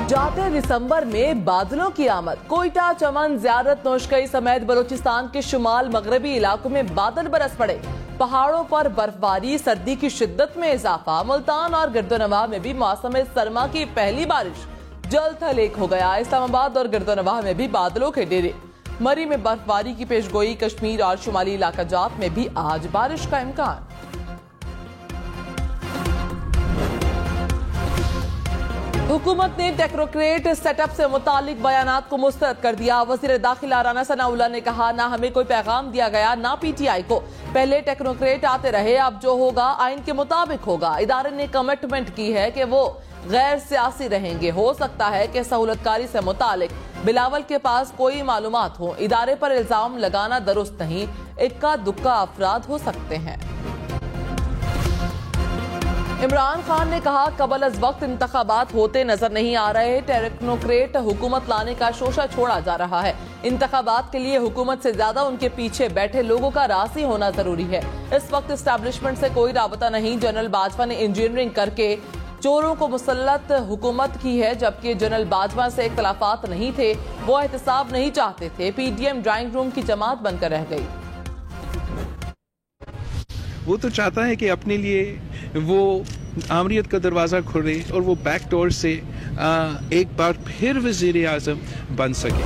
जाते दिसंबर में बादलों की आमद। कोयटा, चमन, ज़ियारत, नौशकई समेत बलूचिस्तान के शुमाल मगरबी इलाकों में बादल बरस पड़े। पहाड़ों पर बर्फबारी, सर्दी की शिद्दत में इजाफा। मुल्तान और गिरदोनवाह में भी मौसम सरमा की पहली बारिश जल थल एक हो गया। इस्लामाबाद और गिरदोनवाह में भी बादलों के डेरे। मरी में बर्फबारी की पेशगोई। कश्मीर और शुमाली इलाका जात में भी आज बारिश का इम्कान। हुकूमत ने टेक्नोक्रेट सेटअप से मुतालिक बयानात को मुस्तरद कर दिया। वज़ीर दाखिला राना सनाउल्लाह ने कहा, ना हमें कोई पैगाम दिया गया ना पीटीआई को। पहले टेक्नोक्रेट आते रहे, अब जो होगा आइन के मुताबिक होगा। इदारे ने कमिटमेंट की है कि वो गैर सियासी रहेंगे। हो सकता है कि सहूलतकारी से मुतालिक बिलावल के पास कोई मालूमात हो। इदारे पर इल्जाम लगाना दुरुस्त नहीं। इक्का दुक्का अफराद हो सकते हैं। इमरान खान ने कहा, कबल अज वक्त इंतखाबात होते नजर नहीं आ रहे। टेक्नोक्रेट हुकूमत लाने का शोशा छोड़ा जा रहा है। इंतखाबात के लिए हुकूमत से ज्यादा उनके पीछे बैठे लोगों का राजी होना जरूरी है। इस वक्त एस्टैब्लिशमेंट से कोई राबता नहीं। जनरल बाजवा ने इंजीनियरिंग करके चोरों को मुसल्लत हुकूमत की है, जबकि जनरल बाजवा से इख्तलाफात नहीं थे। वो एहतसाब नहीं चाहते थे। पीडीएम ड्राइंग रूम की जमात बनकर रह गई। वो तो चाहता है कि अपने लिए वो आमरीत का दरवाज़ा खोले और वो बैक डोर से एक बार फिर वज़ीर आज़म बन सके।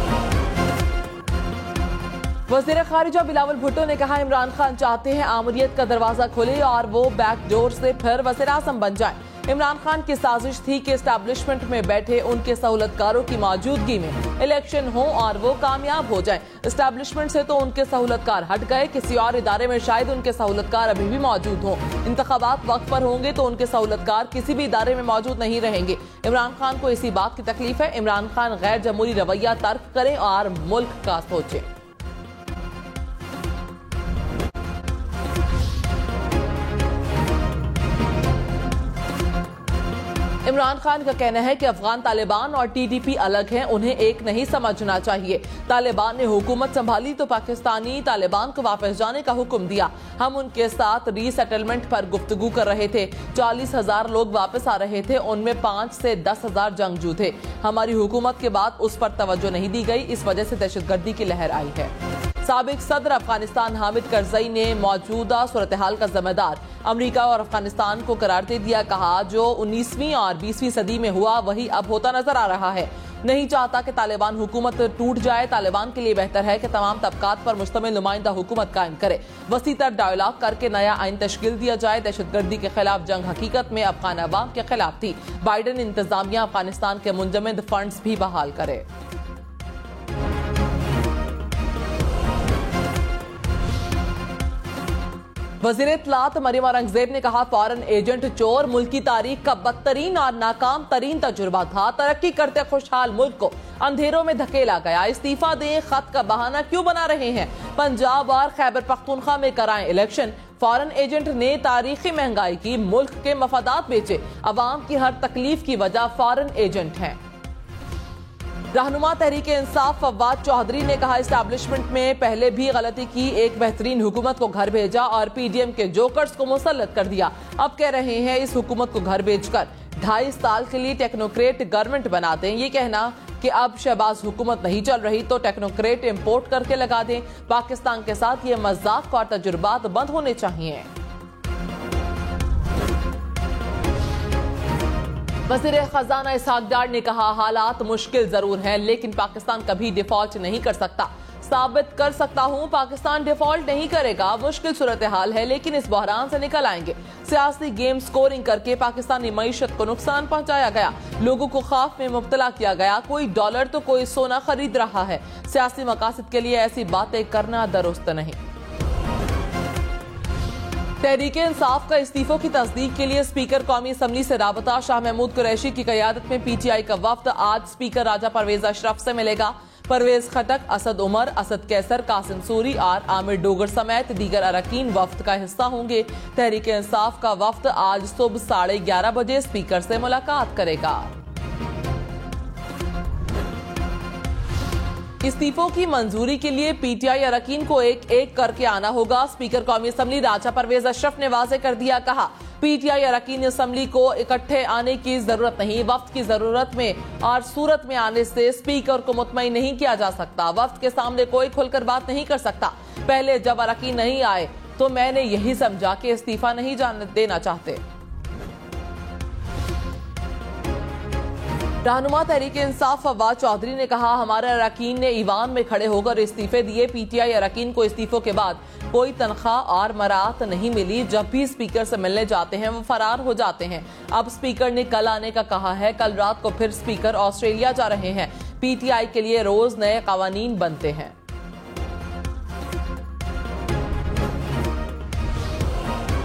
वज़ीर ख़ारिजा बिलावल भुट्टो ने कहा, इमरान खान चाहते हैं आमरीत का दरवाज़ा खोले और वो बैक डोर से फिर वज़ीर आज़म बन जाए। इमरान खान की साजिश थी कि एस्टैब्लिशमेंट में बैठे उनके सहूलतकारों की मौजूदगी में इलेक्शन हो और वो कामयाब हो जाए। एस्टैब्लिशमेंट से तो उनके सहूलतकार हट गए, किसी और इदारे में शायद उनके सहूलतकार अभी भी मौजूद हों। इंतखाबात वक्त पर होंगे तो उनके सहूलतकार किसी भी इदारे में मौजूद नहीं रहेंगे। इमरान खान को इसी बात की तकलीफ है। इमरान खान गैर जमहूरी रवैया तर्क करें और मुल्क का सोचें। इमरान खान का कहना है कि अफगान तालिबान और टीडीपी अलग हैं, उन्हें एक नहीं समझना चाहिए। तालिबान ने हुकूमत संभाली तो पाकिस्तानी तालिबान को वापस जाने का हुक्म दिया। हम उनके साथ रीसेटलमेंट पर गुफ्तगू कर रहे थे। 40,000 लोग वापस आ रहे थे, उनमें 5 से 10,000 जंगजू थे। हमारी हुकूमत के बाद उस पर तवज्जो नहीं दी गई, इस वजह से दहशतगर्दी की लहर आई है। साबिक सदर अफगानिस्तान हामिद करजई ने मौजूदा सूरत हाल का जिम्मेदार अमेरिका और अफगानिस्तान को करार दे दिया। कहा, जो 19वीं और 20वीं सदी में हुआ वही अब होता नजर आ रहा है। नहीं चाहता कि तालिबान हुकूमत टूट जाए। तालिबान के लिए बेहतर है कि तमाम तबकात पर मुश्तमिल नुमाइंदा हुकूमत कायम करे। वसी तर डायलॉग करके नया आइन तश्कील दिया जाए। दहशतगर्दी के खिलाफ जंग हकीकत में अफगान अवाम के खिलाफ थी। बाइडन इंतजामिया अफगानिस्तान के मुंजमद फंड्स भी बहाल करे। वज़ीर इत्तलात मरियम औरंगजेब ने कहा, फॉरेन एजेंट चोर मुल्क की तारीख का बदतरीन और नाकाम तरीन तजुर्बा था। तरक्की करते खुशहाल मुल्क को अंधेरों में धकेला गया। इस्तीफा दें, खत का बहाना क्यों बना रहे हैं? पंजाब और खैबर पख्तूनख्वा में कराएं इलेक्शन। फॉरेन एजेंट ने तारीखी महंगाई की, मुल्क के मफादात बेचे। अवाम की हर तकलीफ की वजह फॉरेन एजेंट हैं। रहनुमा तहरीक इंसाफ फवाद चौधरी ने कहा, एस्टैब्लिशमेंट में पहले भी गलती की। एक बेहतरीन हुकूमत को घर भेजा और पीडीएम के जोकर्स को मुसल्लत कर दिया। अब कह रहे हैं इस हुकूमत को घर भेजकर 2.5 साल के लिए टेक्नोक्रेट गवर्नमेंट बना दें। ये कहना कि अब शहबाज हुकूमत नहीं चल रही तो टेक्नोक्रेट इंपोर्ट करके लगा दें। पाकिस्तान के साथ ये मजाक और तजुर्बात बंद होने चाहिए। वज़ीर खजाना इसहाक डार ने कहा, हालात मुश्किल जरूर हैं लेकिन पाकिस्तान कभी डिफॉल्ट नहीं कर सकता। साबित कर सकता हूं, पाकिस्तान डिफॉल्ट नहीं करेगा। मुश्किल सूरत हाल है लेकिन इस बहरान से निकल आएंगे। सियासी गेम स्कोरिंग करके पाकिस्तानी मईशत को नुकसान पहुंचाया गया। लोगों को खौफ में मुब्तला किया गया। कोई डॉलर तो कोई सोना खरीद रहा है। सियासी मकासद के लिए ऐसी बातें करना दुरुस्त नहीं। तहरीक इंसाफ का इस्तीफों की तस्दीक के लिए स्पीकर कौमी असम्बली से राबता। शाह महमूद कुरैशी की क़यादत में पीटीआई का वफ्द आज स्पीकर राजा परवेज अशरफ से मिलेगा। परवेज खटक, असद उमर, असद कैसर, कासिम सूरी और आमिर डोगर समेत दीगर अरकान वफ्द का हिस्सा होंगे। तहरीक इंसाफ का वफ्द आज सुबह 11:30 बजे स्पीकर से मुलाकात करेगा। इस्तीफों की मंजूरी के लिए पीटीआई अरकान को एक एक करके आना होगा। स्पीकर कौमी असम्बली राजा परवेज अशरफ ने वाज़ेह कर दिया, कहा पीटीआई अरकान असम्बली को इकट्ठे आने की जरूरत नहीं, वफ्द की जरूरत में और सूरत में आने से स्पीकर को मुतमईन नहीं किया जा सकता। वफ्द के सामने कोई खुलकर बात नहीं कर सकता। पहले जब अरकान नहीं आए तो मैंने यही समझा कि इस्तीफा नहीं देना चाहते। रहनुमा तहरीक इंसाफ फवाद चौधरी ने कहा, हमारे अरकान ने ईवान में खड़े होकर इस्तीफे दिए। पीटीआई अरकान को इस्तीफों के बाद कोई तनख्वाह और मरात नहीं मिली। जब भी स्पीकर से मिलने जाते हैं वो फरार हो जाते हैं। अब स्पीकर ने कल आने का कहा है। कल रात को फिर स्पीकर ऑस्ट्रेलिया जा रहे हैं। पीटीआई के लिए रोज नए कानून बनते हैं।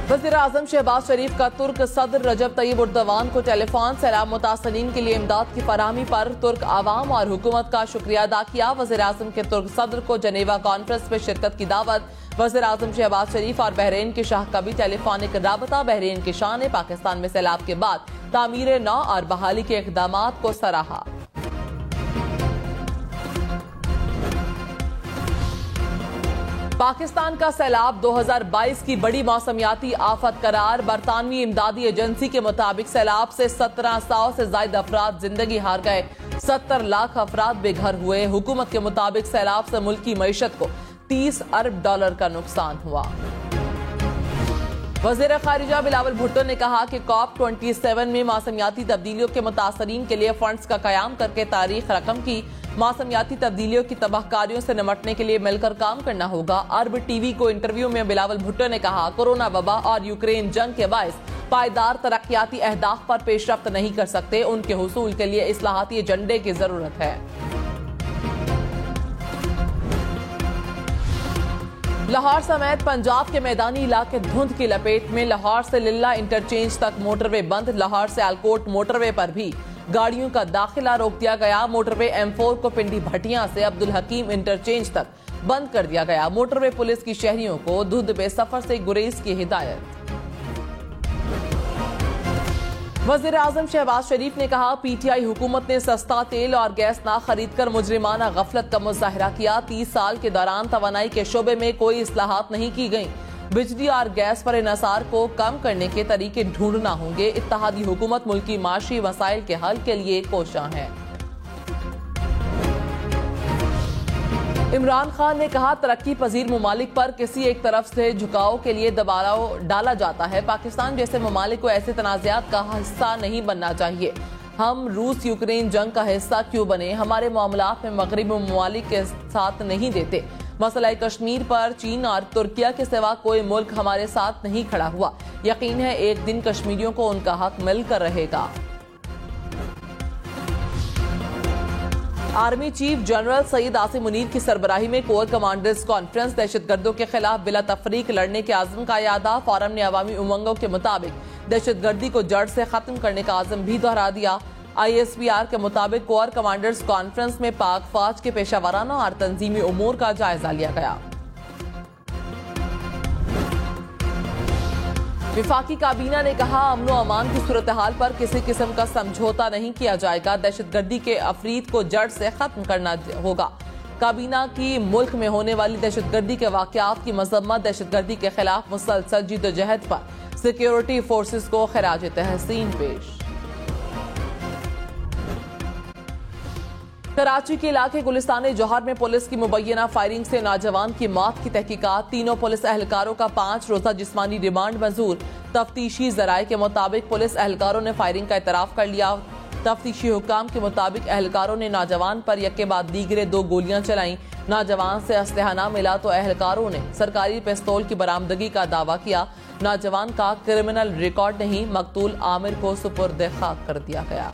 वज़ीर आज़म शहबाज शरीफ का तुर्क सदर रजब तैयब उर्दवान को टेलीफोन सैलाब मुतासरीन के लिए इमदाद की फराहमी पर तुर्क आवाम और हुकूमत का शुक्रिया अदा किया। वज़ीर आज़म के तुर्क सदर को जनेवा कॉन्फ्रेंस में शिरकत की दावत। वज़ीर आज़म शहबाज शरीफ और बहरीन के शाह का भी टेलीफोनिक राबता। बहरीन के शाह ने पाकिस्तान में सैलाब के बाद तामीर नौ और बहाली के इक़दामात को सराहा। पाकिस्तान का सैलाब 2022 की बड़ी मौसमियाती आफत करार। बरतानवी इमदादी एजेंसी के मुताबिक सैलाब से 1700 से ज्यादा अफराद जिंदगी हार गए। 70 लाख अफराद बेघर हुए। हुकूमत के मुताबिक सैलाब से मुल्क की मईशत को $30 अरब का नुकसान हुआ। वज़ीर खारिजा बिलावल भुट्टो ने कहा कि COP27 में मौसमियाती तब्दीलियों के मुतासरीन के लिए फंड्स का कयाम करके तारीख रकम की। मौसमियाती तब्दीलियों की तबाहकारियों से निमटने के लिए मिलकर काम करना होगा। अरब टीवी को इंटरव्यू में बिलावल भुट्टो ने कहा, कोरोना वबा और यूक्रेन जंग के बायस पायदार तरक्याती अहदाफ पर पेशरफ्त नहीं कर सकते। उनके हुसूल के लिए इस्लाहाती एजेंडे की जरूरत है। लाहौर समेत पंजाब के मैदानी इलाके धुंध की लपेट में। लाहौर से लिल्ला इंटरचेंज तक मोटरवे बंद। लाहौर से आलकोट मोटरवे पर भी गाड़ियों का दाखिला रोक दिया गया। मोटरवे M4 को पिंडी भटिया से अब्दुल हकीम इंटरचेंज तक बंद कर दिया गया। मोटरवे पुलिस की शहरियों को धुंध में सफर से गुरेज की हिदायत। वज़ीर आज़म शहबाज शरीफ ने कहा, पीटीआई हुकूमत ने सस्ता तेल और गैस ना खरीद कर मुजरिमाना गफलत का मुजाहरा किया। 30 साल के दौरान तवानाई के शोबे में कोई इस्लाहात नहीं की गई। बिजली और गैस पर इन्हसार को कम करने के तरीके ढूंढना होंगे। इत्तेहादी हुकूमत मुल्की माशी मसाइल के हल के लिए कोशां है। इमरान खान ने कहा, तरक्की पजीर ममालिक पर किसी एक तरफ से झुकाव के लिए दबाव डाला जाता है। पाकिस्तान जैसे ममालिक को ऐसे तनाज़ात का हिस्सा नहीं बनना चाहिए। हम रूस यूक्रेन जंग का हिस्सा क्यों बने? हमारे मामलात में मगरबी ममालिक के साथ नहीं देते। मसला कश्मीर पर चीन और तुर्किया के सिवा कोई मुल्क हमारे साथ नहीं खड़ा हुआ। यकीन है एक दिन कश्मीरियों को उनका हक मिलकर रहेगा। Army chief general Syed Asim Munir की सरबराही में कोर कमांडर्स कॉन्फ्रेंस। दहशतगर्दों के खिलाफ बिला तफरीक लड़ने के आज़म का यादा। फोरम ने अवामी उमंगों के मुताबिक दहशतगर्दी को जड़ से खत्म करने का आज़म भी दोहरा दिया। ISPR के मुताबिक कोर कमांडर्स कॉन्फ्रेंस में पाक फौज के पेशावराना और तंजीमी उमूर का जायजा लिया गया। विफाकी काबीना ने कहा, अमन व अमान की सूरत हाल पर किसी किस्म का समझौता नहीं किया जाएगा। दहशतगर्दी के अफरीद को जड़ से खत्म करना होगा। काबीना की मुल्क में होने वाली दहशतगर्दी के वाकयात की मजम्मत। दहशतगर्दी के खिलाफ मुसलसल जिद्दोजहद पर सिक्योरिटी फोर्सेस को खिराज तहसीन पेश। कराची के इलाके गुलिस्तान जौहर में पुलिस की मुबैना फायरिंग से नौजवान की मौत की तहकीकात। तीनों पुलिस एहलकारों का 5 रोजा जिस्मानी रिमांड मंजूर। तफ्तीशी जराये के मुताबिक पुलिस एहलकारों ने फायरिंग का इतराफ कर लिया। तफ्तीशी हुकाम के मुताबिक एहलकारों ने नौजवान पर यके बाद दीगरे 2 गोलियां चलाई। नौजवान से असलहा न मिला तो एहलकारों ने सरकारी पिस्तौल की बरामदगी का दावा किया। नौजवान का क्रिमिनल रिकॉर्ड नहीं। मकतूल आमिर को सुपुर्द खाक कर दिया गया।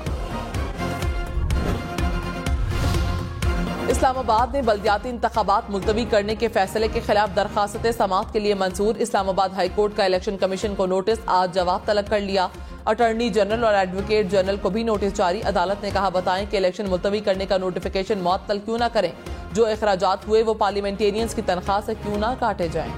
इस्लामाबाद में बल्दियाती इंतखाबात मुलतवी करने के फैसले के खिलाफ दरखास्तें समाअत के लिए मंजूर। इस्लामाबाद हाई कोर्ट का इलेक्शन कमीशन को नोटिस। आज जवाब तलब कर लिया। अटॉर्नी जनरल और एडवोकेट जनरल को भी नोटिस जारी। अदालत ने कहा, बताएं कि इलेक्शन मुलतवी करने का नोटिफिकेशन मुअत्तल क्यों न करें। जो अखराजात हुए वो पार्लियामेंटेरियंस की तनख्वाह से क्यों न काटे जाएं।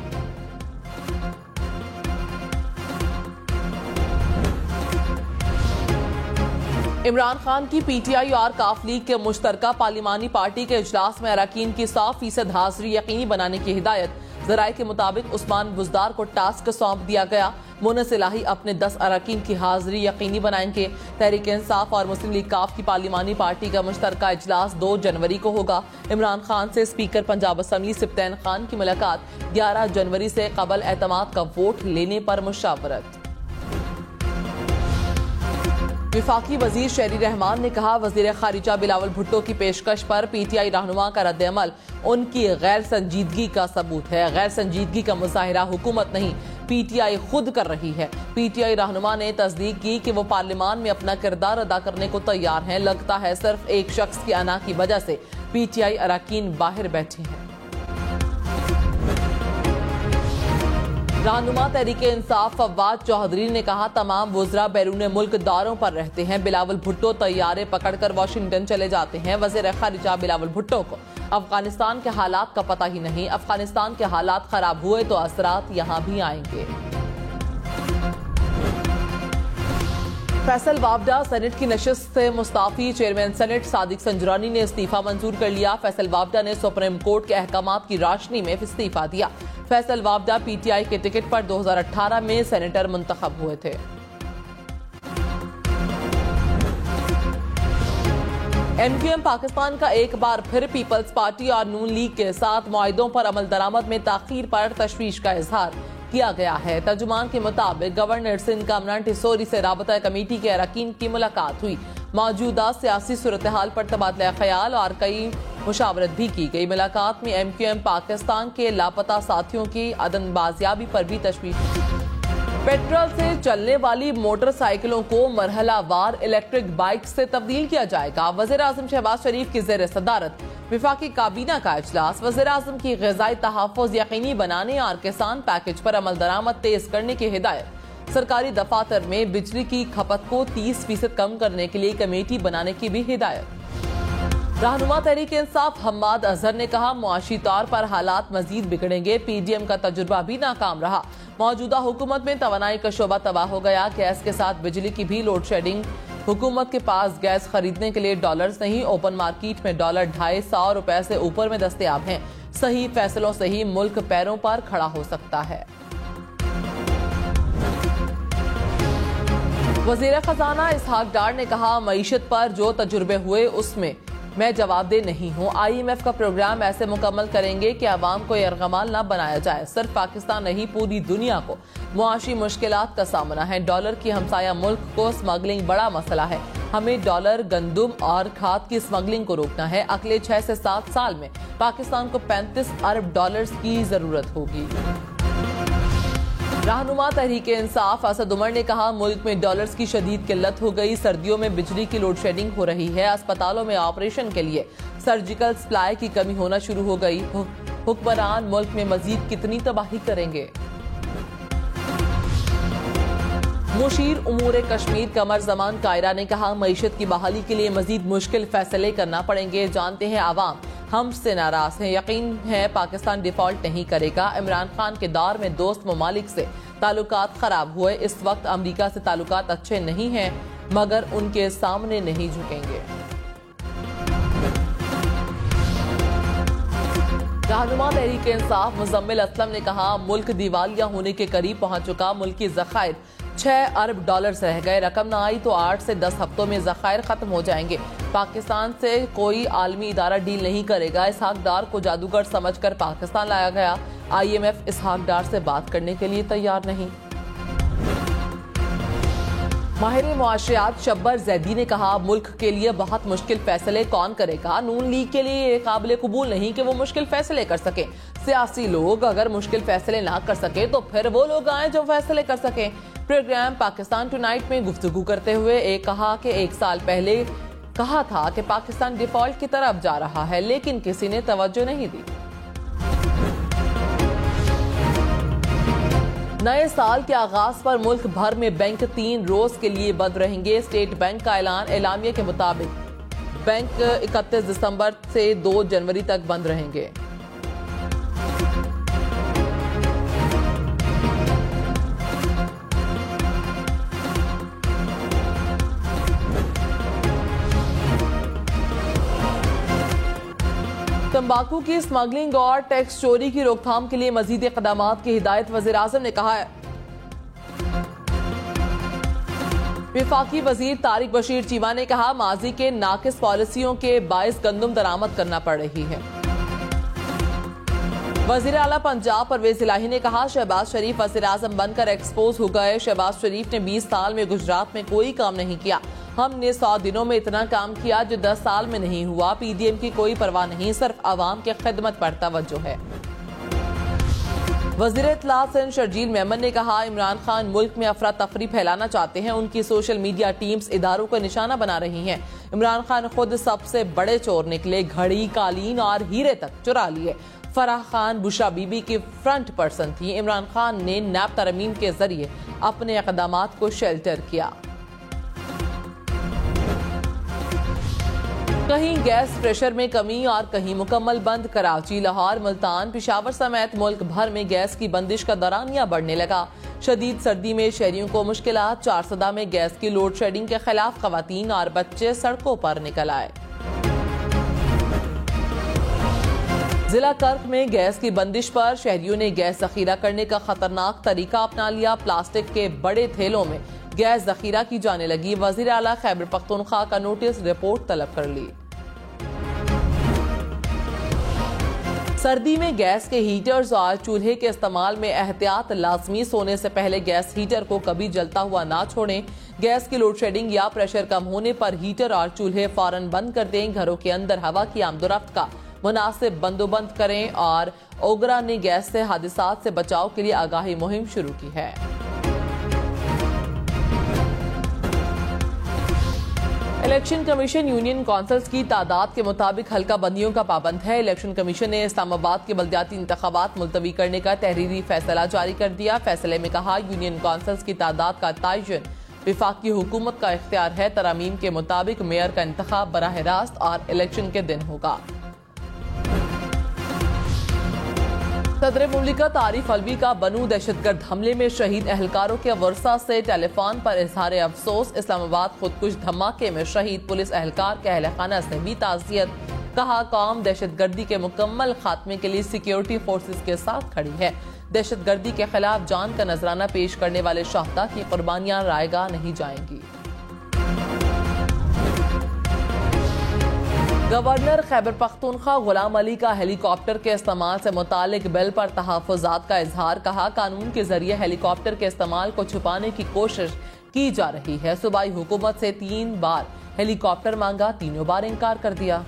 عمران خان کی پی ٹی آئی اور کاف لیگ کے مشترکہ پارلیمانی پارٹی کے اجلاس میں اراکین کی 100% حاضری یقینی بنانے کی ہدایت۔ ذرائع کے مطابق عثمان بزدار کو ٹاسک سونپ دیا گیا۔ مونس الہی اپنے 10 اراکین کی حاضری یقینی بنائیں گے۔ تحریک انصاف اور مسلم لیگ کاف کی پارلیمانی پارٹی کا مشترکہ اجلاس 2 جنوری کو ہوگا۔ عمران خان سے اسپیکر پنجاب اسمبلی سبطین خان کی ملاقات 11 جنوری سے قبل اعتماد کا ووٹ لینے پر مشاورت۔ وفاقی وزیر شہری رحمان نے کہا وزیر خارجہ بلاول بھٹو کی پیشکش پر پی ٹی آئی رہنما کا رد عمل ان کی غیر سنجیدگی کا ثبوت ہے۔ غیر سنجیدگی کا مظاہرہ حکومت نہیں، پی ٹی آئی خود کر رہی ہے۔ پی ٹی آئی رہنما نے تصدیق کی کہ وہ پارلیمان میں اپنا کردار ادا کرنے کو تیار ہیں۔ لگتا ہے صرف ایک شخص کی انا کی وجہ سے پی ٹی آئی اراکین باہر بیٹھے ہیں۔ رہنما تحریک انصاف فواد چوہدری نے کہا تمام وزراء بیرون ملک دوروں پر رہتے ہیں، بلاول بھٹو طیارے پکڑ کر واشنگٹن چلے جاتے ہیں۔ وزیر خارجہ بلاول بھٹو کو افغانستان کے حالات کا پتہ ہی نہیں، افغانستان کے حالات خراب ہوئے تو اثرات یہاں بھی آئیں گے۔ فیصل وابڈا سینٹ کی نشست سے مستعفی، چیئرمین سینٹ صادق سنجرانی نے استعفیٰ منظور کر لیا۔ فیصل وابڈا نے سپریم کورٹ کے احکامات کی روشنی میں استعفیٰ دیا۔ فیصل وابڈا پی ٹی آئی کے ٹکٹ پر 2018 میں سینیٹر منتخب ہوئے تھے۔ ایم کیو ایم پاکستان کا ایک بار پھر پیپلز پارٹی اور نون لیگ کے ساتھ معاہدوں پر عمل درآمد میں تاخیر پر تشویش کا اظہار کیا گیا ہے۔ ترجمان کے مطابق گورنر سندھ کامران ٹیسوری سے رابطہ کمیٹی کے اراکین کی ملاقات ہوئی۔ موجودہ سیاسی صورتحال پر تبادلہ خیال اور کئی مشاورت بھی کی گئی۔ ملاقات میں ایم کیو ایم پاکستان کے لاپتہ ساتھیوں کی عدم بازیابی پر بھی تشویش۔ پیٹرول سے چلنے والی موٹر سائیکلوں کو مرحلہ وار الیکٹرک بائک سے تبدیل کیا جائے گا۔ وزیر اعظم شہباز شریف کی زیر صدارت وفاقی کابینہ کا اجلاس۔ وزیر اعظم کی غذائی تحفظ یقینی بنانے اور کسان پیکج پر عمل درآمد تیز کرنے کی ہدایت۔ سرکاری دفاتر میں بجلی کی کھپت کو 30% کم کرنے کے لیے کمیٹی بنانے کی بھی ہدایت۔ رہنما تحریک انصاف حماد اظہر نے کہا معاشی طور پر حالات مزید بگڑیں گے، پی ڈی ایم کا تجربہ بھی ناکام رہا۔ موجودہ حکومت میں توانائی کا شعبہ تباہ ہو گیا، گیس کے ساتھ بجلی کی بھی لوڈ شیڈنگ۔ حکومت کے پاس گیس خریدنے کے لیے ڈالرز نہیں، اوپن مارکیٹ میں ڈالر 250 روپے سے اوپر میں دستیاب ہیں۔ صحیح فیصلوں سے ہی ملک پیروں پر کھڑا ہو سکتا ہے۔ وزیر خزانہ اسحاق ڈار نے کہا معیشت پر جو تجربے ہوئے اس میں جواب دہ نہیں ہوں۔ آئی ایم ایف کا پروگرام ایسے مکمل کریں گے کہ عوام کو یرغمال نہ بنایا جائے۔ صرف پاکستان نہیں پوری دنیا کو معاشی مشکلات کا سامنا ہے۔ ڈالر کی ہمسایہ ملک کو اسمگلنگ بڑا مسئلہ ہے۔ ہمیں ڈالر، گندم اور کھاد کی اسمگلنگ کو روکنا ہے۔ اگلے 6 سے 7 سال میں پاکستان کو 35 ارب ڈالرز کی ضرورت ہوگی۔ رہنما تحریک انصاف اسد عمر نے کہا ملک میں ڈالرز کی شدید قلت ہو گئی، سردیوں میں بجلی کی لوڈ شیڈنگ ہو رہی ہے، اسپتالوں میں آپریشن کے لیے سرجیکل سپلائی کی کمی ہونا شروع ہو گئی۔ حکمران ملک میں مزید کتنی تباہی کریں گے؟ مشیر امور کشمیر قمر زمان کائرہ نے کہا معیشت کی بحالی کے لیے مزید مشکل فیصلے کرنا پڑیں گے، جانتے ہیں عوام ہم سے ناراض ہیں، یقین ہے پاکستان ڈیفالٹ نہیں کرے گا۔ عمران خان کے دور میں دوست ممالک سے تعلقات خراب ہوئے، اس وقت امریکہ سے تعلقات اچھے نہیں ہیں مگر ان کے سامنے نہیں جھکیں گے۔ رہنما تحریک انصاف مزمل اسلم نے کہا ملک دیوالیہ ہونے کے قریب پہنچ چکا، ملکی ذخائر 6 ارب ڈالرز رہ گئے، رقم نہ آئی تو 8 سے 10 ہفتوں میں ذخائر ختم ہو جائیں گے۔ پاکستان سے کوئی عالمی ادارہ ڈیل نہیں کرے گا۔ اسحاق ڈار کو جادوگر سمجھ کر پاکستان لایا گیا، I am F Ishaq Dar سے بات کرنے کے لیے تیار نہیں۔ ماہر معاشیات شبر زیدی نے کہا ملک کے لیے بہت مشکل فیصلے کون کرے گا؟ نون لیگ کے لیے یہ قابل قبول نہیں کہ وہ مشکل فیصلے کر سکیں۔ سیاسی لوگ اگر مشکل فیصلے نہ کر سکے تو پھر وہ لوگ آئیں جو فیصلے کر سکیں۔ پروگرام پاکستان ٹونائٹ میں گفتگو کرتے ہوئے کہا کہ 1 سال پہلے کہا تھا کہ پاکستان ڈیفالٹ کی طرف جا رہا ہے لیکن کسی نے توجہ نہیں دی۔ نئے سال کے آغاز پر ملک بھر میں بینک 3 روز کے لیے بند رہیں گے، اسٹیٹ بینک کا اعلان۔ اعلامیے کے مطابق بینک 31 دسمبر سے 2 جنوری تک بند رہیں گے۔ तंबाकू की स्मगलिंग और टैक्स चोरी की रोकथाम के लिए मजीद इक़दामात की हिदायत वज़ीर आज़म ने कहा है। वफाकी वजीर तारिक बशीर चीमा ने कहा, माजी के नाकिस पॉलिसियों के बाइस गंदम दरामद करना पड़ रही है। वजीर आला पंजाब परवेज इलाही ने कहा, शहबाज शरीफ वज़ीर आज़म बनकर एक्सपोज हो गए। शहबाज शरीफ ने 20 साल में गुजरात में कोई काम नहीं किया। हमने 100 दिनों में इतना काम किया जो 10 साल में नहीं हुआ। पीडीएम की कोई परवाह नहीं, सिर्फ आवाम की खिदमत पर तवज्जो है। वज़ीर इत्तलात सिंध शर्जील मेमन ने कहा, इमरान खान मुल्क में अफरा तफरी फैलाना चाहते हैं। उनकी सोशल मीडिया टीम्स इदारों को निशाना बना रही हैं। इमरान खान खुद सबसे बड़े चोर निकले, घड़ी, कालीन और हीरे तक चुरा लिए। फराह खान बुशरा बीबी की फ्रंट पर्सन थी। इमरान खान ने नैब तरमीम के जरिए अपने इक़दामात को शेल्टर किया। कहीं गैस प्रेशर में कमी और कहीं मुकम्मल बंद। कराची, लाहौर, मुल्तान, पेशावर समेत मुल्क भर में गैस की बंदिश का दौरानिया बढ़ने लगा। शदीद सर्दी में शहरियों को मुश्किलात। चारसदा में गैस की लोड शेडिंग के खिलाफ खवातीन और बच्चे सड़कों पर निकल आए। जिला कर्क में गैस की बंदिश पर शहरियों ने गैस जखीरा करने का खतरनाक तरीका अपना लिया। प्लास्टिक के बड़े थैलों में गैस जखीरा की जाने लगी। वजीर आला खैबर पख्तूनख्वा का नोटिस, रिपोर्ट तलब कर ली। सर्दी में गैस के हीटर्स और चूल्हे के इस्तेमाल में एहतियात लाजमी। सोने से पहले गैस हीटर को कभी जलता हुआ ना छोड़ें। गैस की लोड शेडिंग या प्रेशर कम होने पर हीटर और चूल्हे फौरन बंद कर दें। घरों के अंदर हवा की आमदोरफ्त का मुनासिब बंदोबस्त करें। और ओगरा ने गैस से हादिसात से बचाव के लिए आगाही मुहिम शुरू की है। इलेक्शन कमीशन यूनियन कौंसिल्स की तादाद के मुताबिक हल्का बंदियों का पाबंद है। इलेक्शन कमीशन ने इस्लामाबाद के बल्दियाती इंतखाबात मुलतवी करने का तहरीरी फैसला जारी कर दिया। फैसले में कहा, यूनियन कौंसिल्स की तादाद का तयन वफाकी हुकूमत का इख्तियार है। तरामीम के मुताबिक मेयर का इंतखाब बराह रास्त और इलेक्शन के दिन होगा। सदर मुमलिकत आरिफ अलवी का बनू दहशतगर्द हमले में शहीद एहलकारों के वर्सा से टेलीफोन पर इजहार अफसोस। इस्लामाबाद खुदकुश धमाके में शहीद पुलिस एहलकार के अहल खाना से भी ताज़ियत। कहा, कौम दहशतगर्दी के मुकम्मल खात्मे के लिए सिक्योरिटी फोर्सेस के साथ खड़ी है। दहशतगर्दी के खिलाफ जान का नजराना पेश करने वाले शहदा की कुर्बानियां रायगा नहीं जाएंगी। गवर्नर खैबर पख्तूनख्वा गुलाम अली का हेलीकॉप्टर के इस्तेमाल से मुतालिक बिल पर तहफ़्फ़ुज़ात का इजहार। कहा, कानून के जरिए हेलीकॉप्टर के इस्तेमाल को छुपाने की कोशिश की जा रही है। सूबाई हुकूमत से 3 बार हेलीकॉप्टर मांगा, तीनों बार इनकार कर दिया।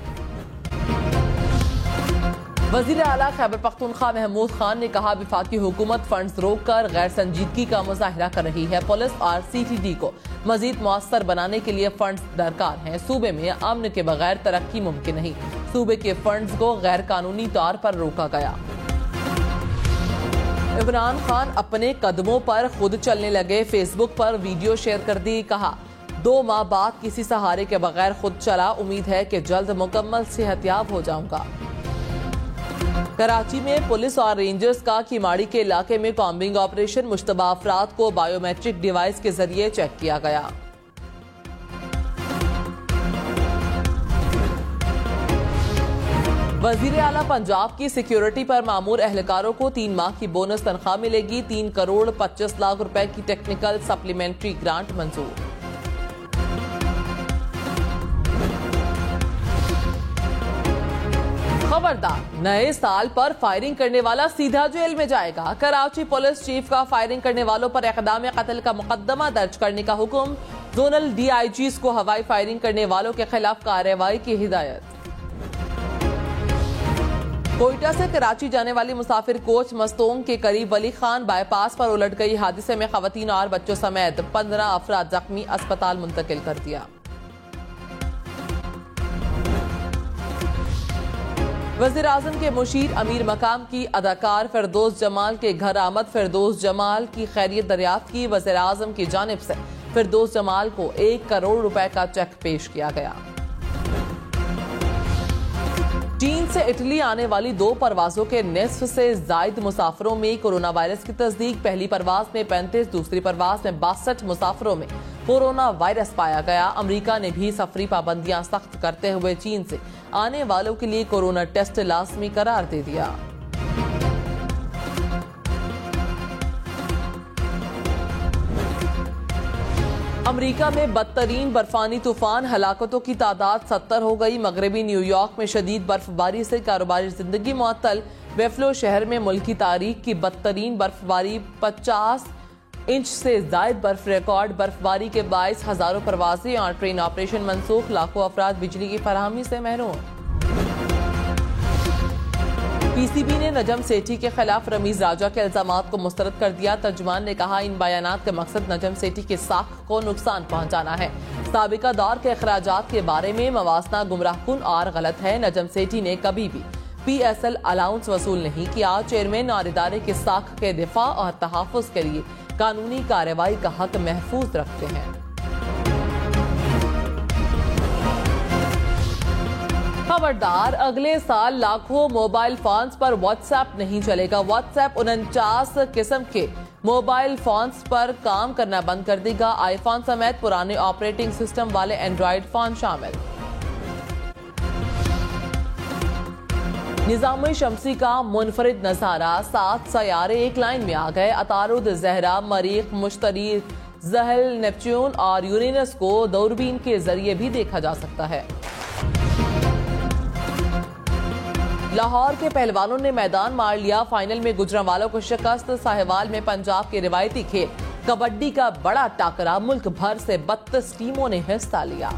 वजीर आला खैबर पख्तूनख्वा महमूद खान ने कहा, वफाकी हुकूमत फंड्स रोक कर गैर संजीदगी का मुजाहिरा कर रही है। पुलिस और CTD को मजीद मौसर बनाने के लिए फंड्स दरकार हैं। सूबे में अमन के बगैर तरक्की मुमकिन नहीं। सूबे के फंड्स को गैर कानूनी तौर पर रोका गया। इमरान खान अपने कदमों पर खुद चलने लगे। फेसबुक पर वीडियो शेयर कर दी। कहा, 2 माह बाद किसी सहारे के बगैर खुद चला। उम्मीद है कि जल्द मुकम्मल सेहतयाब हो जाऊंगा। कराची में पुलिस और रेंजर्स का किमाड़ी के इलाके में कॉम्बिंग ऑपरेशन। मुश्तबा अफराद को बायोमेट्रिक डिवाइस के जरिए चेक किया गया। वजीर आला पंजाब की सिक्योरिटी पर मामूर एहलकारों को 3 माह की बोनस तनख्वाह मिलेगी। 3 करोड़ 25 लाख रुपए की टेक्निकल सप्लीमेंट्री ग्रांट मंजूर। खबरदार, नए साल पर फायरिंग करने वाला सीधा जेल में जाएगा। कराची पुलिस चीफ का फायरिंग करने वालों पर इक़दाम कत्ल का मुकदमा दर्ज करने का हुक्म। जोनल DIGs को हवाई फायरिंग करने वालों के खिलाफ कार्रवाई की हिदायत। कोयटा से कराची जाने वाली मुसाफिर कोच मस्तोंग के करीब वली खान बाईपास पर उलट गई। हादसे में खवातीन और बच्चों समेत 15 अफराद जख्मी, अस्पताल मुंतकिल कर दिया। वज़ीर आज़म के मुशीर अमीर मकाम की अदाकार फिरदौस जमाल के घर आमद। फिरदौस जमाल की खैरियत दरियाफ्त की। वज़ीर आज़म की जानिब से फिरदौस जमाल को 1 करोड़ रुपए का चेक पेश किया गया। चीन से इटली आने वाली 2 परवाजों के निस्फ से जायद मुसाफिरों में कोरोना वायरस की तस्दीक। पहली परवाज में 35, दूसरी परवाज में 62 मुसाफिरों में कोरोना वायरस पाया गया। अमेरिका ने भी सफरी पाबंदियां सख्त करते हुए चीन से आने वालों के लिए कोरोना टेस्ट लाजमी करार दे दिया। अमेरिका में बदतरीन बर्फानी तूफान, हलाकतों की तादाद 70 हो गई। मगरबी न्यूयॉर्क में शदीद बर्फबारी से कारोबारी जिंदगी मुअत्तल। बेफलो शहर में मुल्क की तारीख की बदतरीन बर्फबारी, 50 इंच से जायद बर्फ रिकॉर्ड। बर्फबारी के बायस हजारों परवाजें और ट्रेन ऑपरेशन मनसूख, लाखों अफराद बिजली की फराहमी से महरूम। पीसीबी ने नजम सेठी के खिलाफ रमीज राजा के इल्जामात को मुस्तरद कर दिया। तर्जुमान ने कहा, इन बयानात का मकसद नजम सेठी के साख को नुकसान पहुंचाना है। साबिका दौर के अखराजात के बारे में मवासना गुमराहकुन और गलत है। नजम सेठी ने कभी भी PSL अलाउंस वसूल नहीं किया। चेयरमैन और इदारे के साख के दिफा और तहफ़्फ़ुज़ के लिए कानूनी कार्रवाई का हक महफूज रखते हैं। खबरदार, अगले साल लाखों मोबाइल फोन्स पर व्हाट्सएप नहीं चलेगा। व्हाट्सएप 49 किस्म के मोबाइल फोन्स पर काम करना बंद कर देगा। आईफोन समेत पुराने ऑपरेटिंग सिस्टम वाले एंड्रॉइड फोन शामिल। निजाम शमसी का मुनफरिद नजारा, 7 सयारे एक लाइन में आ गए। अतारुद, ज़हरा, मरीख, मुश्तरी, ज़हल, नेपच्यून और यूरेनस को दूरबीन के जरिए भी देखा जा सकता है। लाहौर के पहलवानों ने मैदान मार लिया। फाइनल में गुजरांवालों को शिकस्त। साहिवाल में पंजाब के रिवायती खेल कबड्डी का बड़ा टाकरा, मुल्क भर से 32 टीमों ने हिस्सा लिया।